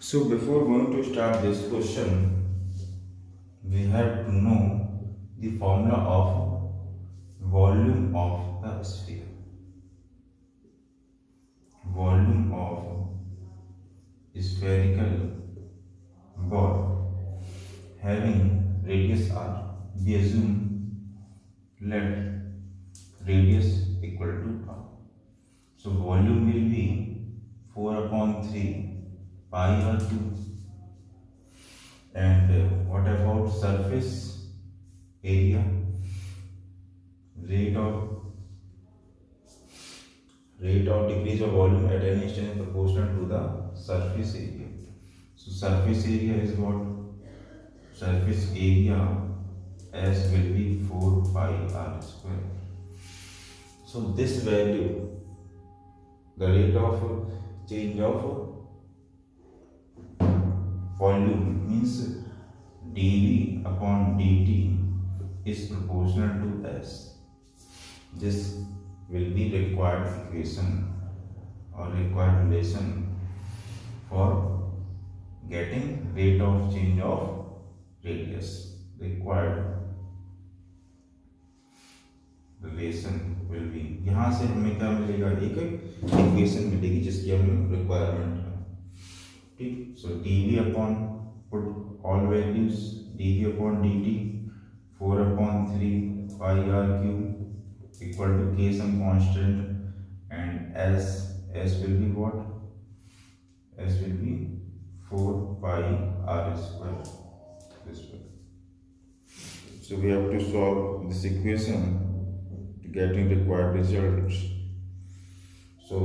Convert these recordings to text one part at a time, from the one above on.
So before going to start this question, we have to know the formula of volume of the sphere. Volume of spherical ball having radius r. We assume let radius equal to r. So volume will be 4 upon 3 pi r2. And what about surface area? Rate of decrease of volume at any instant is proportional to the surface area. So surface area is what? Surface area S will be 4 pi r square. So this value, the rate of change of volume means dV upon dt is proportional to S. This will be required equation or required relation for getting rate of change of radius. Required relation will be, यहाँ से हमें क्या मिलेगा? एक equation मिलेगी जिसकी हमें requirement है. ठीक. सो dv upon put all values dv upon dt 4 upon 3 pi r cube equal to k some constant and s will be what? S will be 4 pi r square. This way. So we have to solve this equation to getting required results. So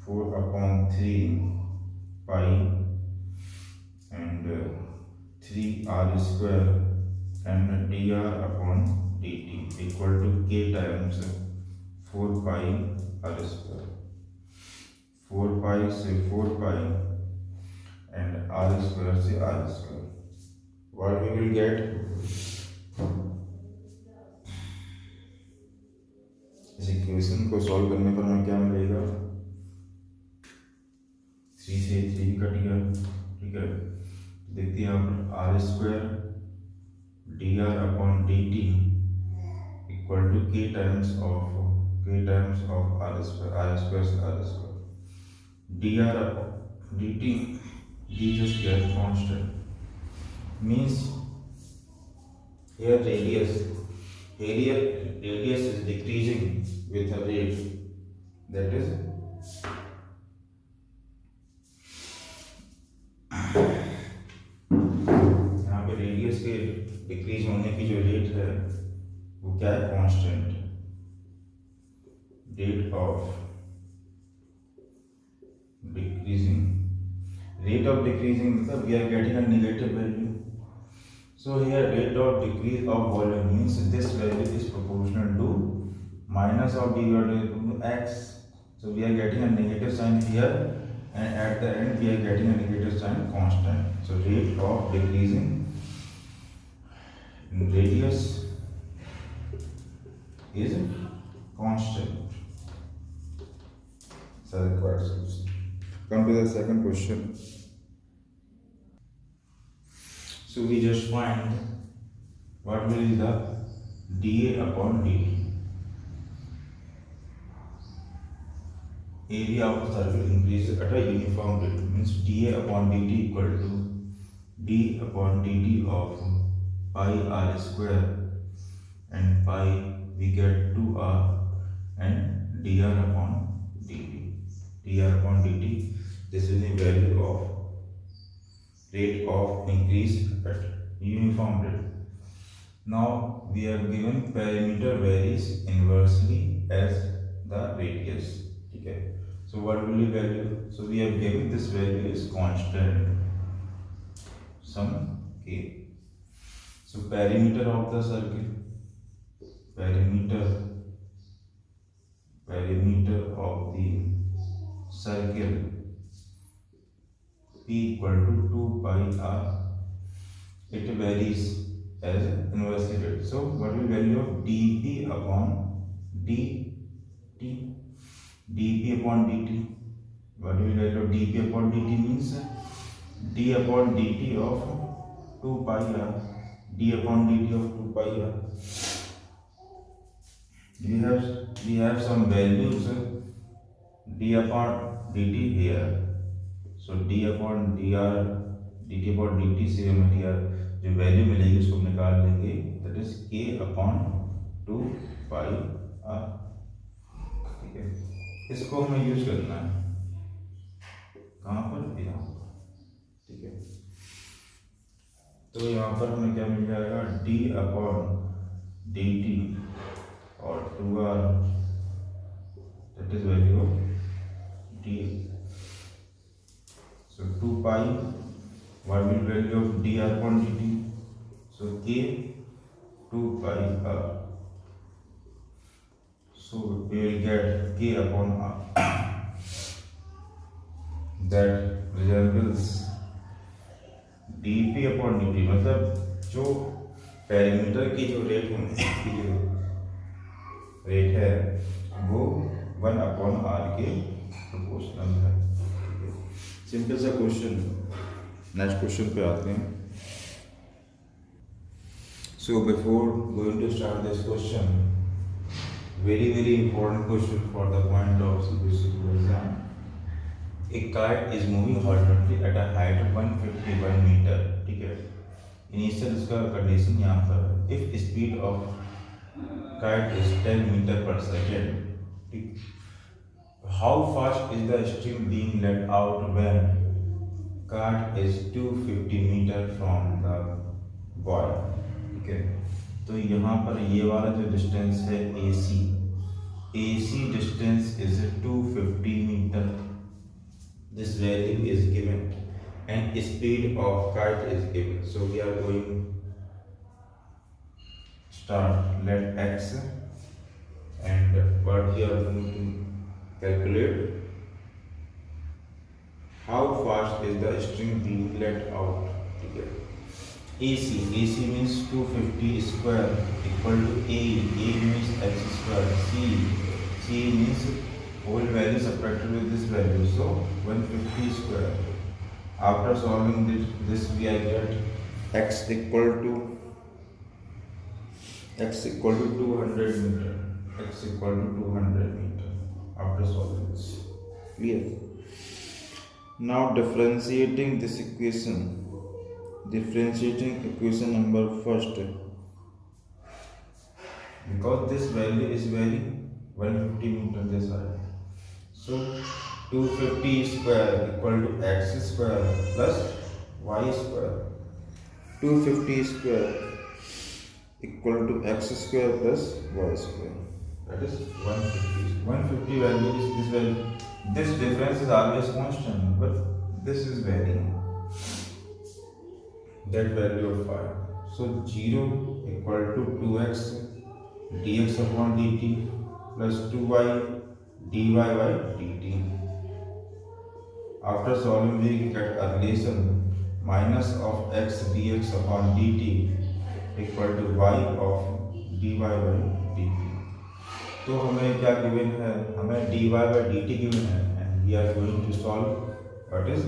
4 upon 3 pi and 3 r square and dr upon dt equal to k times 4 pi r square. 4 pi से 4 pi and r square से r square. What we will get? इस equation को solve करने पर हमें क्या मिलेगा? 3 से 3 कट गया. ठीक है. देखते हैं आप r square d r upon d t equal to k times of r square से r square. dr upon dt, d just get constant means here radius is decreasing with a rate, that is यहाँ पे radius के decrease होने की जो rate है वो क्या है? कांस्टेंट. रेट ऑफ डिक्रीजिंग मतलब we are getting a negative value. So here rate of decrease of volume means this value is proportional to minus of d divided to x. So we are getting a negative sign here and at the end we are getting a negative sign constant. So rate of decreasing in radius is constant. So required solution. Come to the second question. So we just find what will be the dA upon dt. Area of the circle increases at a uniform rate means dA upon dt equal to d upon dt of pi r square and pi we get 2r and dr upon dt. dr upon dt, this is the value of rate of increase at uniform rate. Now we are given perimeter varies inversely as the radius. Okay. So what will be value? So we have given this value is constant some k. So perimeter of the circle, perimeter of the circle p equal to 2 pi r. It varies as inversely rate. So what will value of dp upon dt? dp upon dt. What will value of dp upon dt means d upon d t of 2 pi r, d upon d t of 2 pi r. We have some values d upon dt here. So d upon dr dt upon dt से हमें dr जो value मिलेगी उसको निकाल लेंगे. That is k upon 2 pi r. ठीक है, इसको हमें यूज करना है कहाँ पर, यहाँ पर. ठीक है, तो यहाँ पर हमें क्या मिल जाएगा, d अपॉन डी टी और 2r, that is value of d. So 2 pi, what will value of dr upon dt? So k 2 pi r. So we will get k upon r that resembles dp upon dt. मतलब जो parameter की जो rate होने की जो rate है वो 1 upon r के प्रोपोर्शनल है. सिंपल सा क्वेश्चन. नेक्स्ट क्वेश्चन पे आते हैं. So before going to start this question, very important question for the point of CBSE exam. A kite is moving horizontally at a height of 151 metre. ठीक है, initial इसका condition यहाँ पर है. If speed of kite is 10 meter per second. How fast is the string being let out when kite is 250 meter from the boy? ठीक है, तो यहाँ पर ये वाला जो डिस्टेंस है AC distance is 250 meter. This value is given and speed of kite is given. So we are going start. Let x and what we are going to calculate, how fast is the string being let out. ठीक है, AC means 250 square equal to A means x square, C means whole value subtracted with this value, so 150 square. After solving this we get x equal to 200 meter. X equal to 200 meter after solving this. Clear? Now differentiating this equation. Differentiating equation number first. Because this value is very 150 meter this side. So 250 square equal to x square plus y square. 250 square equal to x square plus y square. That is 150. 150 value is this value. This difference is always constant, but this is varying. That value of 5. So 0 equal to 2x dx upon dt plus 2y dy by dt. After solving we get a relation minus of x dx upon dt equal to y of dy by dt. तो हमें क्या given है, हमें dy by dt given है and we are going to solve what is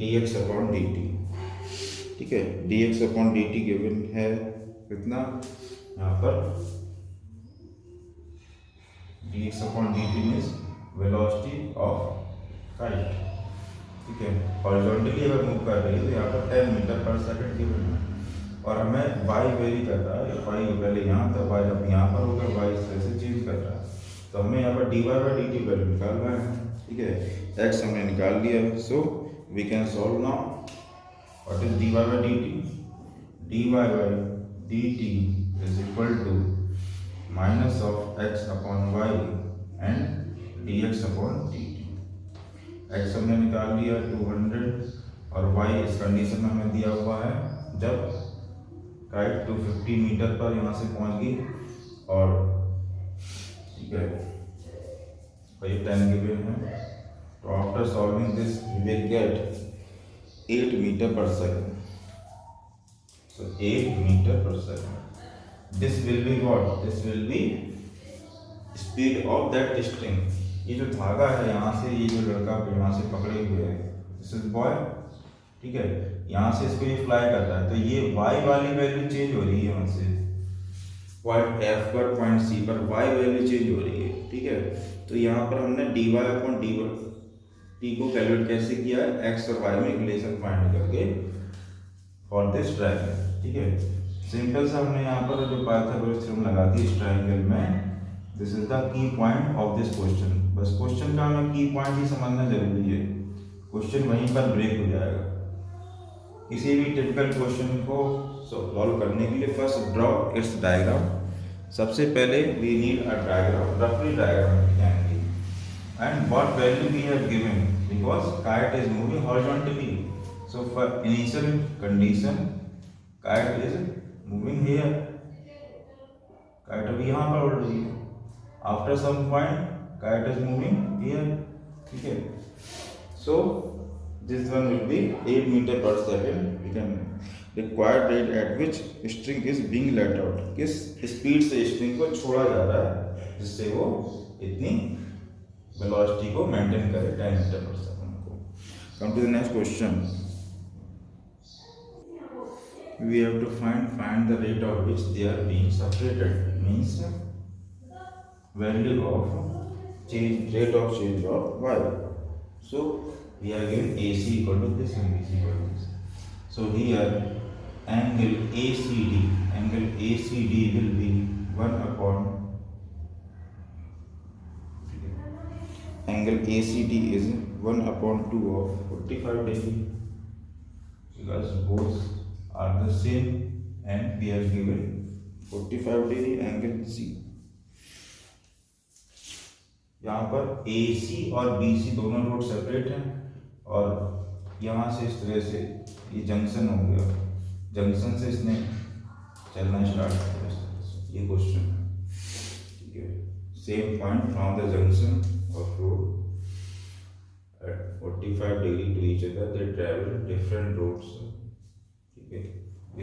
dx upon dt. ठीक है, dx upon dt given है कितना, यहाँ पर dx upon dt means velocity of kite. ठीक है, हॉरिजॉन्टली अगर मूव कर रही है तो यहाँ पर 10 मीटर पर सेकंड गिवन है और हमें y वेरी कर रहा है. y पहले यहाँ था, y अब यहाँ पर होगा, y ऐसे चेंज कर रहा है, तो हमें यहाँ पर dy by dt वैल्यू निकालना है. ठीक है, x हमने निकाल लिया है. So we can solve now. What is dy by dt? dy by dt is equal to minus of x upon y and dx upon dt. x हमने निकाल लिया 200 और y इस कंडीशन में हमें दिया हुआ है जब काइट 250 मीटर पर यहाँ से पहुँच गई और ठीक है और ये 10 गिवन है. तो after solving this we will get 8 metre per second. So 8 metre per second. This will be what? This will be speed of that string. ये जो धागा है यहाँ से, ये जो लड़का यहाँ से पकड़े हुए है, दिस इज बॉय ठीक है, यहाँ से इसको ये फ्लाई कर रहा है, तो ये y वाली वैल्यू चेंज हो रही है यहाँ से पॉइंट F पर पॉइंट C पर y वैल्यू चेंज हो रही है। ठीक है, तो यहाँ पर हमने dy अपॉन टी को कैलकुलेट कैसे किया है, x और y में रिलेशन फाइंड करके फॉर दिस ट्रायंगल। ठीक है, सिंपल सा हमने यहाँ पर जो पाइथागोरस थ्योरम लगा दी इस ट्रायंगल में, this is the key point of this question. बस क्वेश्चन का हमें की पॉइंट ही समझना जरूरी है, क्वेश्चन वहीं पर ब्रेक हो जाएगा। किसी भी टिपिकल क्वेश्चन को सॉल्व करने के लिए फर्स्ट ड्रॉ इट्स डायग्राम। सबसे पहले वी नीड अ डायग्राम, रफली diagram and what value we have given because kite is moving horizontally. So for initial condition kite is moving here, kite अभी यहाँ पर उड़ रही है, after some point kite is moving here. ठीक है, so this one will be 8 meter per second. We can required rate at which string is being let out, किस speed से स्ट्रिंग को छोड़ा जा रहा है जिससे वो इतनी वेलोसिटी को मेंटेन करे 10 मीटर पर सेकंड को। Come to the next question, we have to find the rate of which they are being separated, means value of change, rate of change of y. So we are given AC equal to this and BC equal to this. So here angle ACD will be 1 upon angle ACD is 1 upon 2 of 45 degree because both are the same and we are given 45 degree angle C. यहाँ पर AC और BC दोनों road separate हैं और यहाँ से इस तरह से ये जंक्शन हो गया, जंक्शन से इसने चलना स्टार्ट किया, ये क्वेश्चन है। ठीक है, same point from the junction of road at 45 degree to each other, they travel different roads. ठीक है,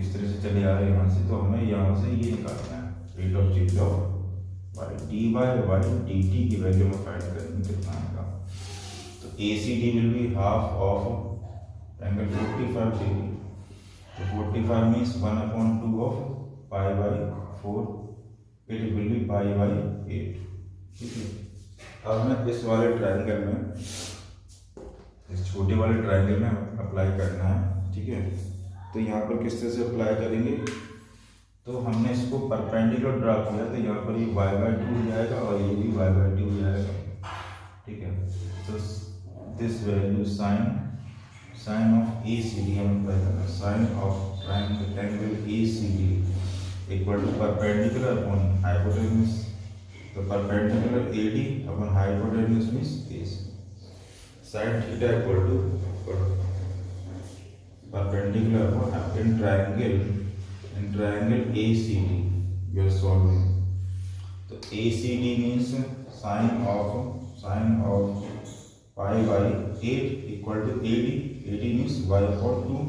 इस तरह से चले आ रहे हैं यहाँ से, तो हमें यहाँ से ये निकालना है rate of change of y, dy by dt की वैल्यू में फाइंड करेंगे कितना आएगा। तो ACD will be half of angle 45 degree, तो 45 means 1 upon 2 of pi by 4, it will be pi by 8। ठीक है, अब हमें इस वाले ट्रायंगल में, इस छोटे वाले ट्रायंगल में अप्लाई करना है। ठीक है, तो यहाँ पर किस तरह से अप्लाई करेंगे, तो हमने इसको परपेंडिकुलर ड्रा किया, तो यहाँ पर ये y/2 हो जाएगा और ये भी y/2 हो जाएगा। ठीक है, तो this value sine of ACD हम अप्लाई करना है, sine of triangle ACD equal to perpendicular upon hypotenuse, तो perpendicular AD upon hypotenuse means AC, sin theta equal to perpendicular upon in triangle ACD we are solving, तो ACD means sine of pi by 8 equal to AD means y upon 2,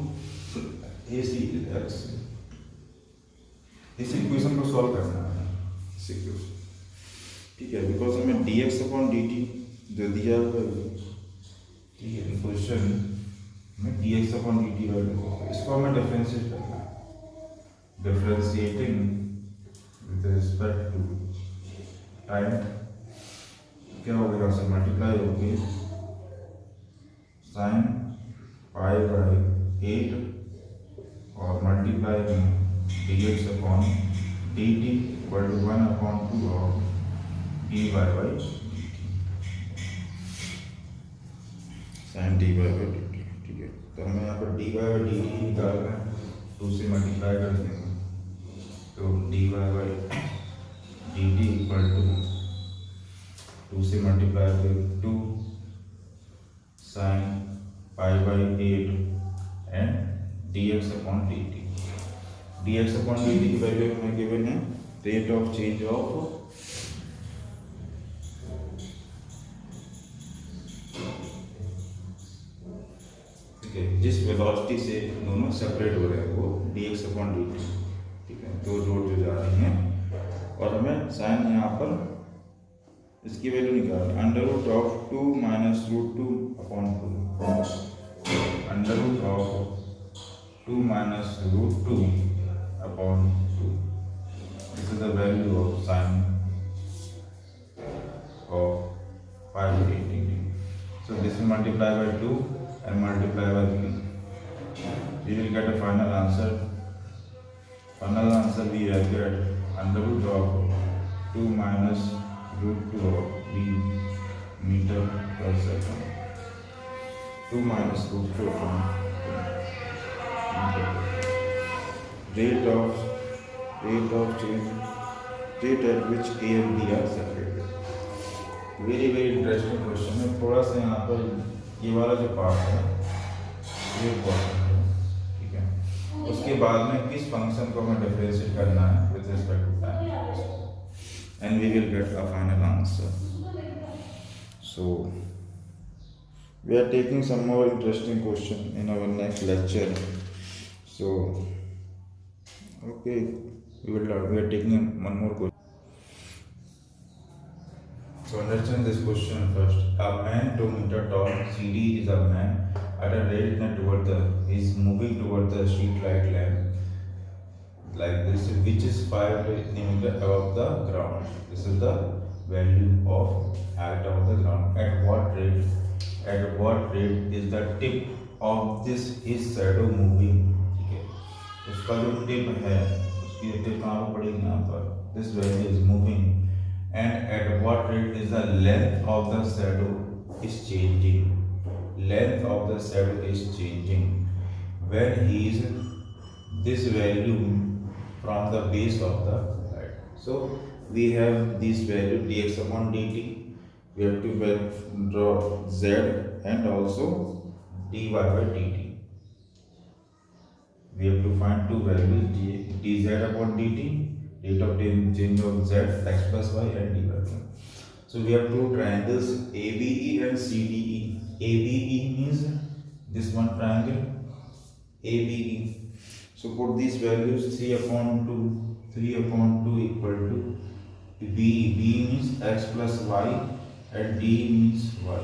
AC is x। इस equation को solve करना है, इस equation. ठीक है, because हमें dx upon dt दे दिया है। ठीक है, क्वेश्चन में dx अपॉन dt वैल्यू, इसको हमें डिफरेंशिएट करना है, differentiating with respect to time क्या होगा, यहाँ से मल्टीप्लाई होगी साइन पाई बाई 8 और multiply dx upon dt equal to 1 upon 2 of dy by sin dy by dt। ठीक है, तो हमें यहाँ पर dy by dt निकालना है, 2 से मल्टीप्लाई कर देंगे, तो dy by dt equal to 2 से मल्टीप्लाई कर 2 sin pi by 8 and dx upon dt। dx upon dt की वैल्यू हमें गिवन है रेट ऑफ चेंज ऑफ जिस वेलोसिटी से दोनों सेपरेट हो रहे हैं वो dx अपॉन dt। ठीक है, दो रोड जो जा रही हैं और हमें साइन यहाँ पर इसकी वैल्यू निकालनी, under root of 2 minus root 2 upon 2, under root of 2 minus root 2 upon 2. This is the value of sine of 580. So this will multiply by 2 and multiply by 3. We will get a final answer. Final answer we will get under root of 2 minus root 2 of b meter per second. 2 minus root 2 of meter per second. Rate of change, rate at which A and B are separated. very interesting question है. थोड़ा सा यहाँ पर ये वाला जो part है ये इम्पोर्टेंट है, ठीक है. उसके बाद में किस फंक्शन को हमें डिफरेंशिएट करना है with respect to time, and we will get a final answer. So we are taking some more interesting question in our next lecture. So okay, we are taking one more question. So understand this question first. A man 2 meter tall, CD is a man at a rate is moving toward the street light lamp like this, which is 5 centimeter above the ground. This is the value of height of the ground. At what rate is the tip of his shadow moving? ठीक है, उसका जो tip है उसकी tip कहाँ पर पड़ेगी? यहाँ पर. This value is moving. And at what rate is the length of the shadow is changing? Length of the shadow is changing when he is this value from the base of the light. So we have this value dx upon dt. We have to draw z and also dy by dt. We have to find two values dz upon dt, rate of change of z, x plus y, and dy by y. So we have two triangles ABE and CDE. ABE means this one triangle ABE. So put these values 3 upon 2 equal to B. B means x plus y and D means y.